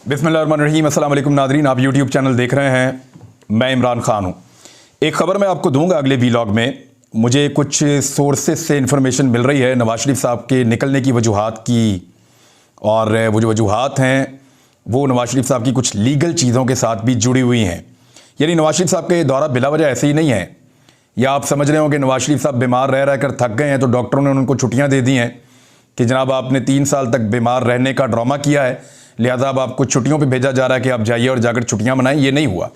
बिस्मिल्लाहिर्रहमानिर्रहीम। अस्सलाम वालेकुम नादरीन, आप यूट्यूब चैनल देख रहे हैं। मैं इमरान खान हूँ। एक ख़बर मैं आपको दूंगा अगले वीलॉग में। मुझे कुछ सोर्सेज से इन्फॉर्मेशन मिल रही है नवाज शरीफ साहब के निकलने की वजूहात की, और वो जो वजूहात हैं वो नवाज शरीफ साहब की कुछ लीगल चीज़ों के साथ भी जुड़ी हुई हैं। यानी नवाज शरीफ साहब का ये दौरा बिला वजह ऐसे ही नहीं है, या आप समझ रहे हो कि नवाज शरीफ साहब बीमार रह रह कर थक गए हैं तो डॉक्टरों ने उनको छुट्टियाँ दे दी हैं कि जनाब आपने 3 साल तक बीमार रहने का ड्रामा किया है, लिहाजा अब आपको छुट्टियों पे भेजा जा रहा है कि आप जाइए और जाकर छुट्टियां मनाएं। ये नहीं हुआ।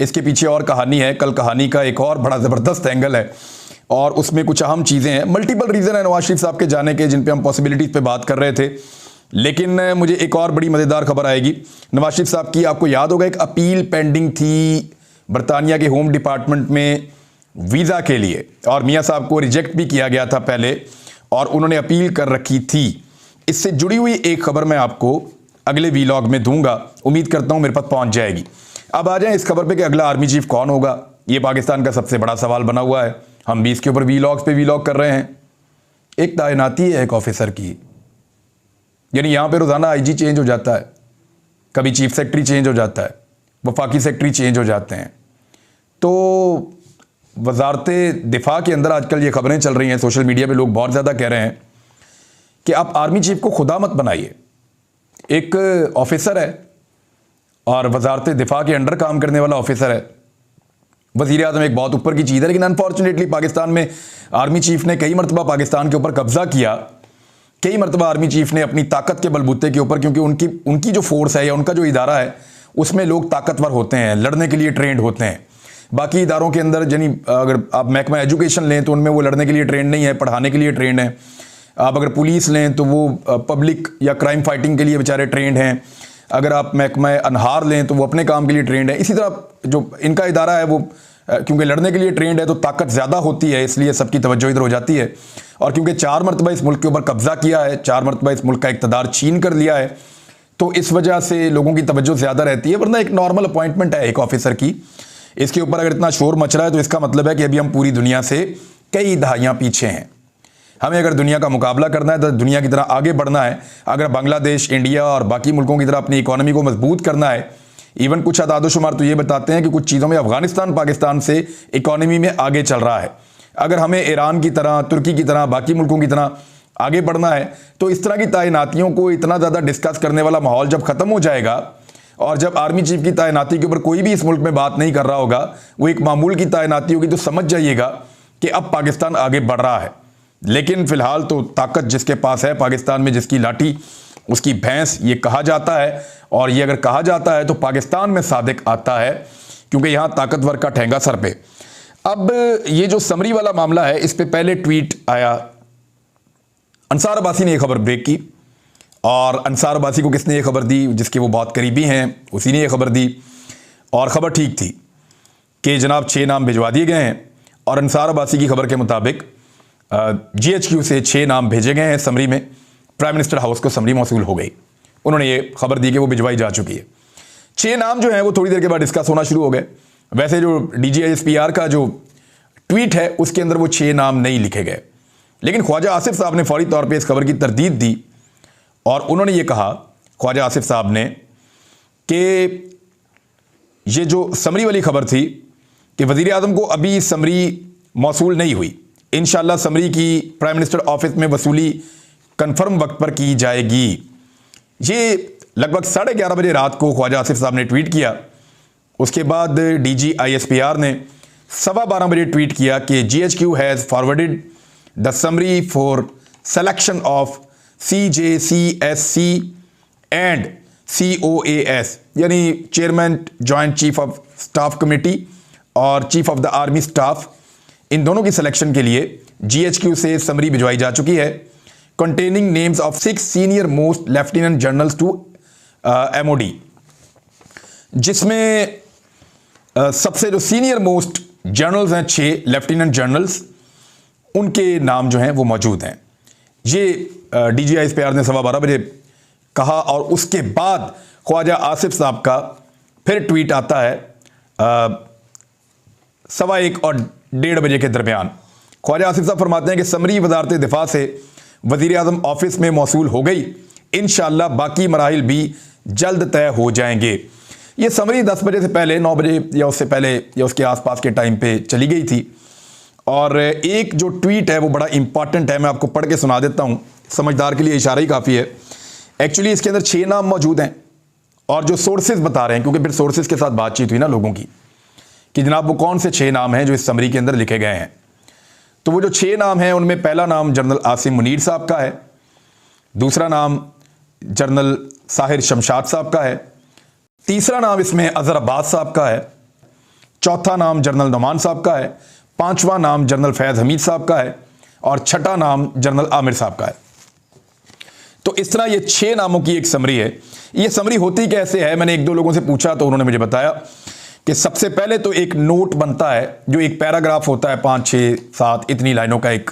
इसके पीछे और कहानी है। कल कहानी का एक और बड़ा ज़बरदस्त एंगल है और उसमें कुछ अहम चीज़ें हैं। मल्टीपल रीज़न है नवाज शरीफ साहब के जाने के, जिन पे हम पॉसिबिलिटीज़ पे बात कर रहे थे। लेकिन मुझे एक और बड़ी मज़ेदार खबर आएगी नवाज शरीफ साहब की। आपको याद होगा एक अपील पेंडिंग थी बरतानिया के होम डिपार्टमेंट में वीज़ा के लिए, और मियाँ साहब को रिजेक्ट भी किया गया था पहले, और उन्होंने अपील कर रखी थी। इससे जुड़ी हुई एक खबर मैं आपको अगले वीलॉग में दूंगा। उम्मीद करता हूं मेरे पास पहुंच जाएगी। अब आ जाएं इस खबर पे कि अगला आर्मी चीफ कौन होगा। ये पाकिस्तान का सबसे बड़ा सवाल बना हुआ है। हम भी इसके ऊपर वीलॉग्स पे वीलॉग कर रहे हैं। एक तैनाती है एक ऑफिसर की, यानी यहां पे रोजाना आईजी चेंज हो जाता है, कभी चीफ सेक्रेटरी चेंज हो जाता है, वफाकी सेक्रेटरी चेंज हो जाते हैं। तो वजारत दिफा के अंदर आजकल ये खबरें चल रही हैं, सोशल मीडिया पे लोग बहुत ज़्यादा कह रहे हैं कि आप आर्मी चीफ को खुदा मत बनाइए। एक ऑफिसर है और वजारत दिफा के अंडर काम करने वाला ऑफिसर है। वज़ीर आज़म एक बहुत ऊपर की चीज़ है, लेकिन अनफॉर्चुनेटली पाकिस्तान में आर्मी चीफ ने कई मरतबा पाकिस्तान के ऊपर कब्जा किया। कई मरतबा आर्मी चीफ ने अपनी ताकत के बलबूते के ऊपर, क्योंकि उनकी जो फोर्स है या उनका जो इदारा है उसमें लोग ताकतवर होते हैं, लड़ने के लिए ट्रेंड होते हैं। बाकी इदारों के अंदर यानी अगर आप महकमा एजुकेशन लें तो उनमें वो लड़ने के लिए ट्रेंड नहीं है, पढ़ाने के लिए ट्रेंड है। आप अगर पुलिस लें तो वो पब्लिक या क्राइम फाइटिंग के लिए बेचारे ट्रेंड हैं। अगर आप महकमा अनहार लें तो वो अपने काम के लिए ट्रेंड है। इसी तरह जो इनका इदारा है वो क्योंकि लड़ने के लिए ट्रेंड है तो ताकत ज़्यादा होती है, इसलिए सबकी तवज्जो इधर हो जाती है। और क्योंकि 4 मरतबा इस मुल्क के ऊपर कब्जा किया है, 4 मरतबा इस मुल्क का इक़्तिदार छीन कर लिया है, तो इस वजह से लोगों की तवज्जो ज़्यादा रहती है। वरना एक नॉर्मल अपॉइंटमेंट है एक ऑफिसर की, इसके ऊपर अगर इतना शोर मच रहा है तो इसका मतलब है कि अभी हम पूरी दुनिया से कई दहाइयाँ पीछे हैं। हमें अगर दुनिया का मुकाबला करना है तो दुनिया की तरह आगे बढ़ना है, अगर बांग्लादेश, इंडिया और बाकी मुल्कों की तरह अपनी इकोनॉमी को मजबूत करना है। इवन कुछ आदादोशुमार तो ये बताते हैं कि कुछ चीज़ों में अफगानिस्तान पाकिस्तान से इकोनॉमी में आगे चल रहा है। अगर हमें ईरान की तरह, तुर्की की तरह, बाकी मुल्कों की तरह आगे बढ़ना है तो इस तरह की तैनातियों को इतना ज़्यादा डिस्कस करने वाला माहौल जब ख़त्म हो जाएगा, और जब आर्मी चीफ की तैनाती के ऊपर कोई भी इस मुल्क में बात नहीं कर रहा होगा, वो एक मामूल की तैनाती होगी, तो समझ जाइएगा कि अब पाकिस्तान आगे बढ़ रहा है। लेकिन फिलहाल तो ताकत जिसके पास है पाकिस्तान में, जिसकी लाठी उसकी भैंस, ये कहा जाता है। और ये अगर कहा जाता है तो पाकिस्तान में सादिक आता है, क्योंकि यहाँ ताकतवर का ठेंगा सर पे। अब ये जो समरी वाला मामला है, इस पे पहले ट्वीट आया। अंसार अब्बासी ने यह खबर ब्रेक की, और अंसार अब्बासी को किसने ये खबर दी? जिसके वो बहुत करीबी हैं, उसी ने ये खबर दी। और ख़बर ठीक थी कि जनाब 6 नाम भिजवा दिए गए हैं, और अंसार अब्बासी की खबर के मुताबिक GHQ से 6 नाम भेजे गए हैं समरी में। प्राइम मिनिस्टर हाउस को समरी मौसूल हो गई। उन्होंने ये खबर दी कि वो भिजवाई जा चुकी है। 6 नाम जो हैं वो थोड़ी देर के बाद डिस्कस होना शुरू हो गए। वैसे जो DGISPR का जो ट्वीट है उसके अंदर वो 6 नाम नहीं लिखे गए, लेकिन ख्वाजा आसिफ साहब ने फौरी तौर पर इस खबर की तरदीद दी, और उन्होंने ये कहा, ख्वाजा आसिफ साहब ने, कि ये जो समरी वाली खबर थी कि वज़ीर आज़म को अभी समरी मौसूल नहीं हुई, इंशाअल्लाह समरी की प्राइम मिनिस्टर ऑफिस में वसूली कंफर्म वक्त पर की जाएगी। ये लगभग 11:30 बजे रात को ख्वाजा आसिफ साहब ने ट्वीट किया। उसके बाद DGISPR ने 12:15 बजे ट्वीट किया कि GHQ has forwarded the summary for selection of CJCSC and COAS, यानी chairman joint chief of staff committee और chief of the army staff, इन दोनों की सिलेक्शन के लिए GHQ से समरी भिजवाई जा चुकी है, containing names of 6 senior most lieutenant generals to MOD, जिसमें सबसे जो सीनियर मोस्ट जनरल्स हैं, 6 लेफ्टिनेंट जनरल्स, उनके नाम जो हैं वो मौजूद हैं। ये DGISPR ने 12:15 बजे कहा, और उसके बाद ख्वाजा आसिफ साहब का फिर ट्वीट आता है 1:15 और 1:30 बजे के दरमियान। ख्वाजा आसिफ साहब फरमाते हैं कि समरी वजारत दिफा से वज़ीर आज़म ऑफिस में मौसूल हो गई, इंशाअल्लाह बाकी मराहिल भी जल्द तय हो जाएंगे। ये समरी 10 बजे से पहले, 9 बजे या उससे पहले या उसके आसपास के टाइम पे चली गई थी। और एक जो ट्वीट है वो बड़ा इंपॉर्टेंट है, मैं आपको पढ़ के सुना देता हूँ, समझदार के लिए इशारा ही काफ़ी है। एक्चुअली इसके अंदर 6 नाम मौजूद हैं और जो सोर्सेज बता रहे हैं, क्योंकि फिर सोर्सेज के साथ बातचीत हुई ना लोगों की कि जनाब वो कौन से 6 नाम हैं जो इस समरी के अंदर लिखे गए हैं। तो वो जो 6 नाम हैं उनमें पहला नाम जनरल आसिम मुनीर साहब का है, दूसरा नाम जनरल साहिर शमशाद साहब का है, तीसरा नाम इसमें अजहर अब्बास साहब का है, चौथा नाम जनरल नुमान साहब का है, पांचवा नाम जनरल फैज हमीद साहब का है और छठा नाम जनरल आमिर साहब का है। तो इस तरह ये 6 नामों की एक समरी है। ये समरी होती कैसे है, मैंने 1-2 लोगों से पूछा तो उन्होंने मुझे बताया कि सबसे पहले तो एक नोट बनता है, जो एक पैराग्राफ होता है 5, 6, 7 इतनी लाइनों का। एक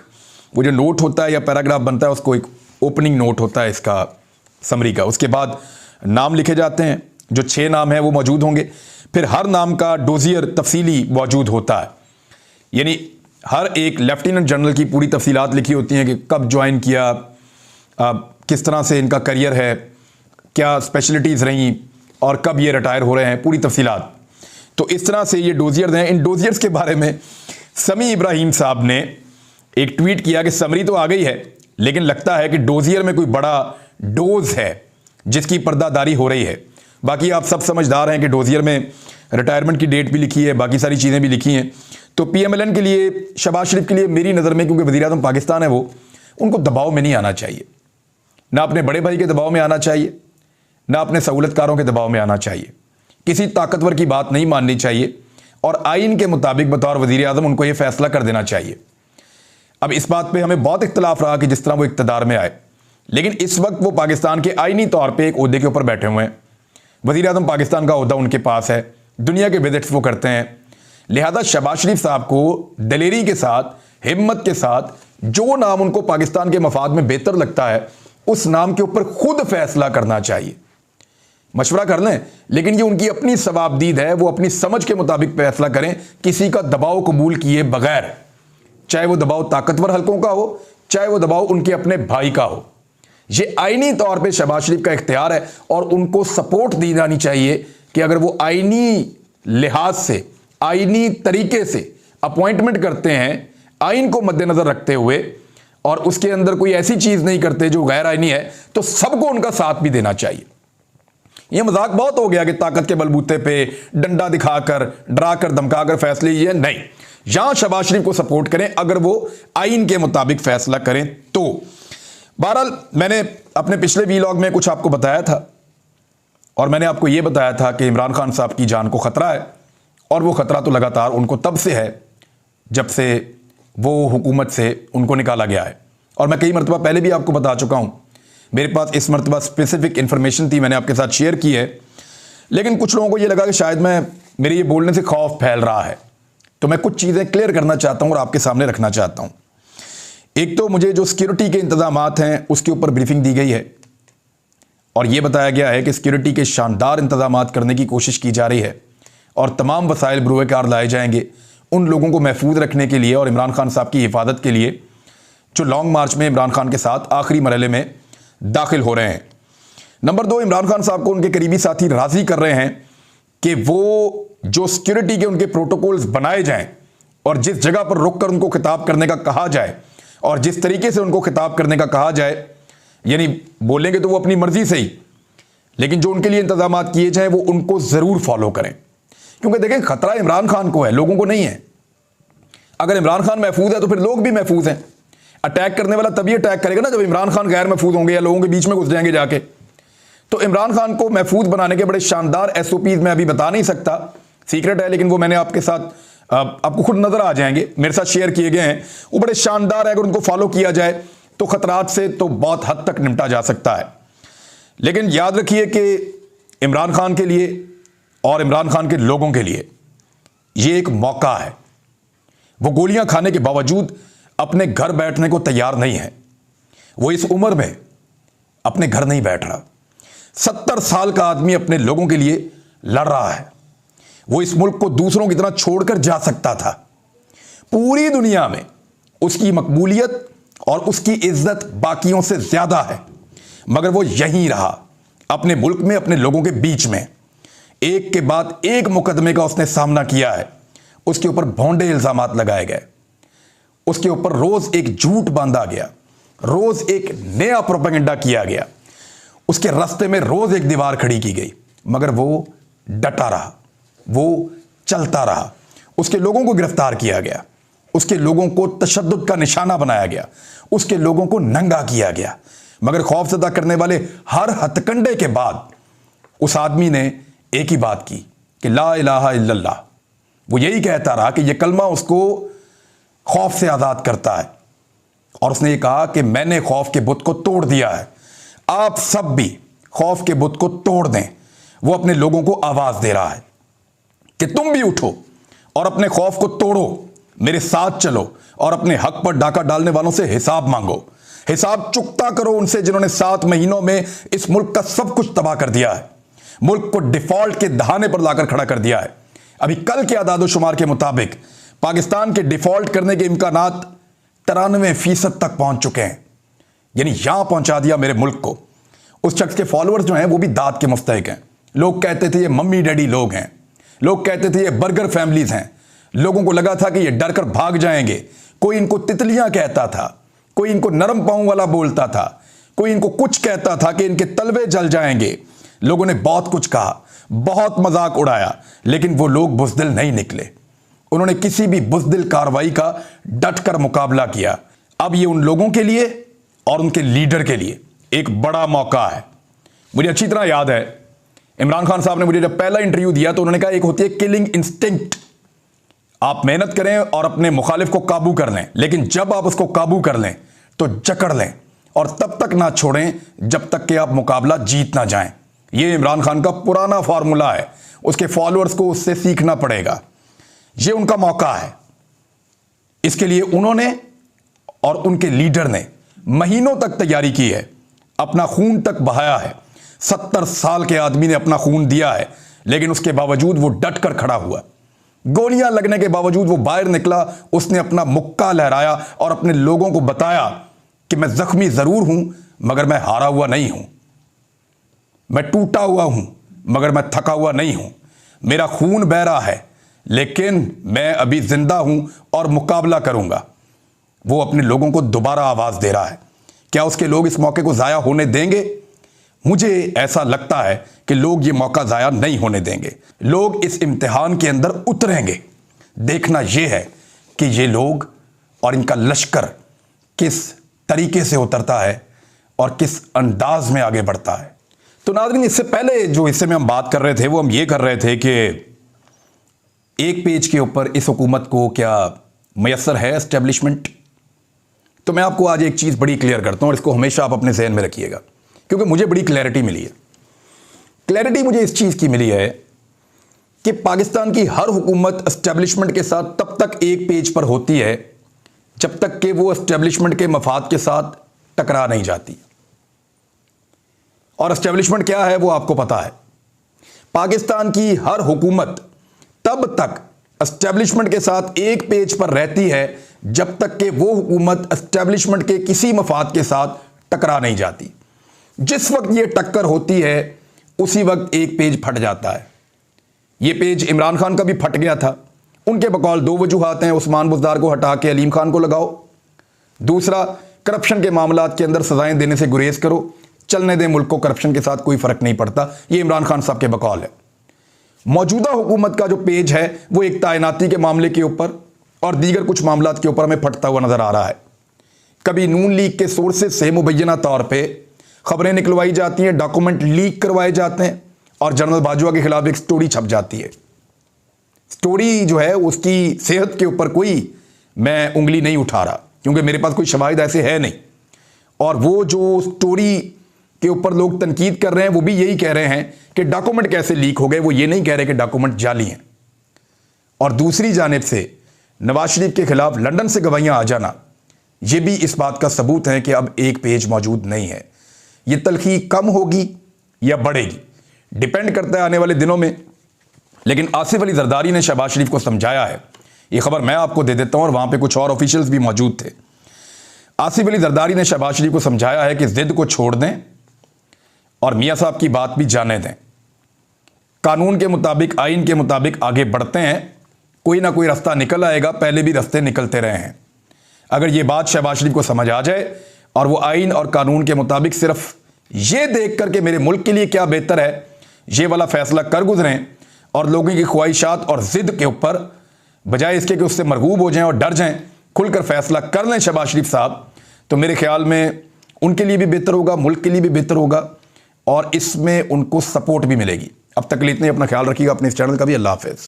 वो जो नोट होता है या पैराग्राफ बनता है उसको एक ओपनिंग नोट होता है इसका समरी का। उसके बाद नाम लिखे जाते हैं, जो 6 नाम हैं वो मौजूद होंगे। फिर हर नाम का डोजियर तफसीली मौजूद होता है, यानी हर एक लेफ्टिनेंट जनरल की पूरी तफसीलात लिखी होती हैं कि कब ज्वाइन किया, किस तरह से इनका करियर है, क्या स्पेशलिटीज़ रहीं और कब ये रिटायर हो रहे हैं, पूरी तफसीलात। तो इस तरह से ये डोजियर्स हैं। इन डोजियर्स के बारे में समी इब्राहिम साहब ने एक ट्वीट किया कि समरी तो आ गई है लेकिन लगता है कि डोजियर में कोई बड़ा डोज है जिसकी पर्दादारी हो रही है। बाकी आप सब समझदार हैं कि डोजियर में रिटायरमेंट की डेट भी लिखी है, बाकी सारी चीज़ें भी लिखी हैं। तो PMLN के लिए, शहबाज शरीफ के लिए मेरी नज़र में, क्योंकि वज़ीर आज़म पाकिस्तान है, वो उनको दबाव में नहीं आना चाहिए, ना अपने बड़े भाई के दबाव में आना चाहिए, ना अपने सहूलतकारों के दबाव में आना चाहिए। किसी ताकतवर की बात नहीं माननी चाहिए और आइन के मुताबिक बतौर वज़ीर आज़म उनको ये फैसला कर देना चाहिए। अब इस बात पे हमें बहुत इख्तलाफ रहा कि जिस तरह वो इक़्तिदार में आए, लेकिन इस वक्त वो पाकिस्तान के आइनी तौर पे एक ओहदे के ऊपर बैठे हुए हैं। वज़ीर आज़म पाकिस्तान का ओहदा उनके पास है, दुनिया के विजिट्स वो करते हैं। लिहाजा शहबाज शरीफ साहब को दलेरी के साथ, हिम्मत के साथ जो नाम उनको पाकिस्तान के मफाद में बेहतर लगता है उस नाम के ऊपर खुद फैसला करना चाहिए। मशवरा कर लें, लेकिन ये उनकी अपनी सवाबदीद है, वो अपनी समझ के मुताबिक फैसला करें, किसी का दबाव कबूल किए बगैर, चाहे वो दबाव ताकतवर हलकों का हो, चाहे वो दबाव उनके अपने भाई का हो। ये आईनी तौर पे शहबाज शरीफ का इख्तियार है और उनको सपोर्ट दी जानी चाहिए कि अगर वो आईनी लिहाज से, आईनी तरीके से अपॉइंटमेंट करते हैं, आइन को मद्देनजर रखते हुए, और उसके अंदर कोई ऐसी चीज नहीं करते जो गैर आईनी है, तो सबको उनका साथ भी देना चाहिए। यह मजाक बहुत हो गया कि ताकत के बलबूते पे डंडा दिखाकर, डराकर, धमकाकर फैसले, ये नहीं। यहां शहबाज शरीफ को सपोर्ट करें अगर वो आइन के मुताबिक फैसला करें तो। बहरहाल मैंने अपने पिछले वीलॉग में कुछ आपको बताया था और मैंने आपको यह बताया था कि इमरान खान साहब की जान को खतरा है, और वो खतरा तो लगातार उनको तब से है जब से वो हुकूमत से उनको निकाला गया है। और मैं कई मरतबा पहले भी आपको बता चुका हूं, मेरे पास इस मरतबा स्पेसिफिक इंफॉर्मेशन थी, मैंने आपके साथ शेयर की है, लेकिन कुछ लोगों को ये लगा कि शायद मेरे ये बोलने से खौफ फैल रहा है, तो मैं कुछ चीज़ें क्लियर करना चाहता हूं और आपके सामने रखना चाहता हूं। एक तो मुझे जो सिक्योरिटी के इंतजामात हैं उसके ऊपर ब्रीफिंग दी गई है और यह बताया गया है कि सिक्योरिटी के शानदार इंतजामात करने की कोशिश की जा रही है और तमाम वसाइल बरूए कार लाए जाएंगे उन लोगों को महफूज रखने के लिए और इमरान खान साहब की हिफाजत के लिए जो लॉन्ग मार्च में इमरान खान के साथ आखिरी मरहले में दाखिल हो रहे हैं। नंबर 2, इमरान खान साहब को उनके करीबी साथी राजी कर रहे हैं कि वो जो सिक्योरिटी के उनके प्रोटोकॉल्स बनाए जाएं और जिस जगह पर रुक कर उनको खिताब करने का कहा जाए और जिस तरीके से उनको खिताब करने का कहा जाए, यानी बोलेंगे तो वो अपनी मर्जी से ही, लेकिन जो उनके लिए इंतजाम किए जाए वो उनको जरूर फॉलो करें। क्योंकि देखें, खतरा इमरान खान को है, लोगों को नहीं है। अगर इमरान खान महफूज है तो फिर लोग भी महफूज हैं। अटैक करने वाला तभी अटैक करेगा ना जब इमरान खान गैर महफूज होंगे या लोगों के बीच में घुस जाएंगे जाके। तो इमरान खान को महफूज बनाने के बड़े शानदार SOPs मैं अभी बता नहीं सकता, सीक्रेट है, लेकिन वो मैंने आपके साथ, आपको खुद नजर आ जाएंगे, मेरे साथ शेयर किए गए हैं। वो बड़े शानदार है, अगर उनको फॉलो किया जाए तो खतरात से तो बहुत हद तक निपटा जा सकता है। लेकिन याद रखिए कि इमरान खान के लिए और इमरान खान के लोगों के लिए यह एक मौका है। वो गोलियां खाने के बावजूद अपने घर बैठने को तैयार नहीं है। वो इस उम्र में अपने घर नहीं बैठ रहा। 70 साल का आदमी अपने लोगों के लिए लड़ रहा है। वो इस मुल्क को दूसरों की तरह छोड़कर जा सकता था। पूरी दुनिया में उसकी मकबूलियत और उसकी इज्जत बाकियों से ज्यादा है, मगर वो यहीं रहा, अपने मुल्क में, अपने लोगों के बीच में एक के बाद एक मुकदमे का उसने सामना किया है। उसके ऊपर भोंडे इल्जामात लगाए गए, उसके ऊपर रोज एक झूठ बांधा गया, रोज एक नया प्रोपेगेंडा किया गया, उसके रास्ते में रोज एक दीवार खड़ी की गई, मगर वो डटा रहा, वो चलता रहा। उसके लोगों को गिरफ्तार किया गया, उसके लोगों को तशद्दुद का निशाना बनाया गया, उसके लोगों को नंगा किया गया, मगर खौफजदा करने वाले हर हथकंडे के बाद उस आदमी ने एक ही बात की कि ला इलाहा इल्लल्लाह। वो यही कहता रहा कि यह कलमा उसको खौफ से आज़ाद करता है, और उसने ये कहा कि मैंने खौफ के बुत को तोड़ दिया है, आप सब भी खौफ के बुत को तोड़ दें। वो अपने लोगों को आवाज़ दे रहा है कि तुम भी उठो और अपने खौफ को तोड़ो, मेरे साथ चलो और अपने हक पर डाका डालने वालों से हिसाब मांगो, हिसाब चुकता करो उनसे जिन्होंने 7 महीनों में इस मुल्क का सब कुछ तबाह कर दिया है, मुल्क को डिफॉल्ट के दहाने पर लाकर खड़ा कर दिया है। अभी कल के आदादोशुमार के मुताबिक पाकिस्तान के डिफॉल्ट करने के इम्कानात 93% तक पहुंच चुके हैं, यानी यहां पहुंचा दिया मेरे मुल्क को। उस शख्स के फॉलोअर्स जो हैं वो भी दाद के मुस्तहिक हैं। लोग कहते थे ये मम्मी डैडी लोग हैं, लोग कहते थे ये बर्गर फैमिलीज हैं। लोगों को लगा था कि ये डर कर भाग जाएंगे। कोई इनको तितलियां कहता था, कोई इनको नरम पांव वाला बोलता था, कोई इनको कुछ कहता था कि इनके तलवे जल जाएंगे। लोगों ने बहुत कुछ कहा, बहुत मजाक उड़ाया, लेकिन वो लोग बुज़दिल नहीं निकले। उन्होंने किसी भी बुज़दिल कार्रवाई का डट कर मुकाबला किया। अब ये उन लोगों के लिए और उनके लीडर के लिए एक बड़ा मौका है। मुझे अच्छी तरह याद है, इमरान खान साहब ने मुझे जब पहला इंटरव्यू दिया तो उन्होंने कहा एक होती है किलिंग इंस्टिंक्ट, आप मेहनत करें और अपने मुखालिफ को काबू कर लें, लेकिन जब आप उसको काबू कर लें तो जकड़ लें और तब तक ना छोड़ें जब तक कि आप मुकाबला जीत ना जाएं। यह इमरान खान का पुराना फार्मूला है, उसके फॉलोअर्स को उससे सीखना पड़ेगा। यह उनका मौका है। इसके लिए उन्होंने और उनके लीडर ने महीनों तक तैयारी की है, अपना खून तक बहाया है। 70 साल के आदमी ने अपना खून दिया है, लेकिन उसके बावजूद वो डट कर खड़ा हुआ। गोलियां लगने के बावजूद वो बाहर निकला, उसने अपना मुक्का लहराया और अपने लोगों को बताया कि मैं जख्मी जरूर हूं मगर मैं हारा हुआ नहीं हूं, मैं टूटा हुआ हूं मगर मैं थका हुआ नहीं हूं, मेरा खून बह रहा है लेकिन मैं अभी जिंदा हूं और मुकाबला करूंगा। वो अपने लोगों को दोबारा आवाज दे रहा है। क्या उसके लोग इस मौके को जाया होने देंगे? मुझे ऐसा लगता है कि लोग ये मौका जाया नहीं होने देंगे। लोग इस इम्तिहान के अंदर उतरेंगे। देखना यह है कि ये लोग और इनका लश्कर किस तरीके से उतरता है और किस अंदाज में आगे बढ़ता है। तो नाज़रीन, इससे पहले जो हिस्से में हम बात कर रहे थे वो हम ये कर रहे थे कि एक पेज के ऊपर इस हुकूमत को क्या मैसर है एस्टेब्लिशमेंट। तो मैं आपको आज एक चीज़ बड़ी क्लियर करता हूं और इसको हमेशा आप अपने जहन में रखिएगा, क्योंकि मुझे बड़ी क्लैरिटी मिली है। क्लैरिटी मुझे इस चीज़ की मिली है कि पाकिस्तान की हर हुकूमत एस्टेब्लिशमेंट के साथ तब तक एक पेज पर होती है जब तक कि वो एस्टेब्लिशमेंट के मफाद के साथ टकरा नहीं जाती। और एस्टेब्लिशमेंट क्या है वो आपको पता है। पाकिस्तान की हर हुकूमत तब तक एस्टेब्लिशमेंट के साथ एक पेज पर रहती है जब तक कि वो हुकूमत एस्टेब्लिशमेंट के किसी मफाद के साथ टकरा नहीं जाती। जिस वक्त ये टक्कर होती है उसी वक्त एक पेज फट जाता है। ये पेज इमरान खान का भी फट गया था। उनके बकौल 2 वजूहात हैं, उस्मान बुज़दार को हटा के अलीम खान को लगाओ, दूसरा करप्शन के मामलात के अंदर सजाएं देने से गुरेज करो, चलने दें मुल्क को, करप्शन के साथ कोई फर्क नहीं पड़ता। ये इमरान खान साहब के बकौल है। मौजूदा हुकूमत का जो पेज है वो एक तैनाती के मामले के ऊपर और दीगर कुछ मामलात के ऊपर हमें फटता हुआ नजर आ रहा है। कभी नून लीग के सोर्सेज से मुबैना तौर पर खबरें निकलवाई जाती हैं, डॉक्यूमेंट लीक करवाए जाते हैं और जनरल बाजवा के खिलाफ एक स्टोरी छप जाती है। स्टोरी जो है उसकी सेहत के ऊपर कोई मैं उंगली नहीं उठा रहा, क्योंकि मेरे पास कोई शवाहिद ऐसे है नहीं। और वो जो स्टोरी के ऊपर लोग तनकीद कर रहे हैं वो भी यही कह रहे हैं कि डॉक्यूमेंट कैसे लीक हो गए, वो ये नहीं कह रहे कि डॉक्यूमेंट जाली हैं। और दूसरी जानिब से नवाज शरीफ के खिलाफ लंदन से गवाहियां आ जाना, ये भी इस बात का सबूत है कि अब एक पेज मौजूद नहीं है। ये तलखी कम होगी या बढ़ेगी, डिपेंड करता है आने वाले दिनों में। लेकिन आसिफ अली जरदारी ने शहबाज शरीफ को समझाया है। ये खबर मैं आपको दे देता हूं और वहां पे कुछ और ऑफिशियल्स भी मौजूद थे। आसिफ अली जरदारी ने शहबाज शरीफ को समझाया है कि जिद को छोड़ दें और मियाँ साहब की बात भी जाने दें। कानून के मुताबिक, आइन के मुताबिक आगे बढ़ते हैं, कोई ना कोई रास्ता निकल आएगा, पहले भी रास्ते निकलते रहे हैं। अगर ये बात शहबाज शरीफ को समझ आ जाए और वो आइन और कानून के मुताबिक सिर्फ ये देख कर के मेरे मुल्क के लिए क्या बेहतर है, ये वाला फैसला कर गुजरें और लोगों की ख्वाहिशात और जिद के ऊपर बजाय इसके कि उससे मरगूब हो जाएं और डर जाएं, खुलकर फैसला कर लें शहबाज शरीफ साहब, तो मेरे ख्याल में उनके लिए भी बेहतर होगा, मुल्क के लिए भी बेहतर होगा और इसमें उनको सपोर्ट भी मिलेगी। अब तक के लिए इतना ही। अपना ख्याल रखिएगा, अपने इस चैनल का भी। अल्लाह हाफिज़।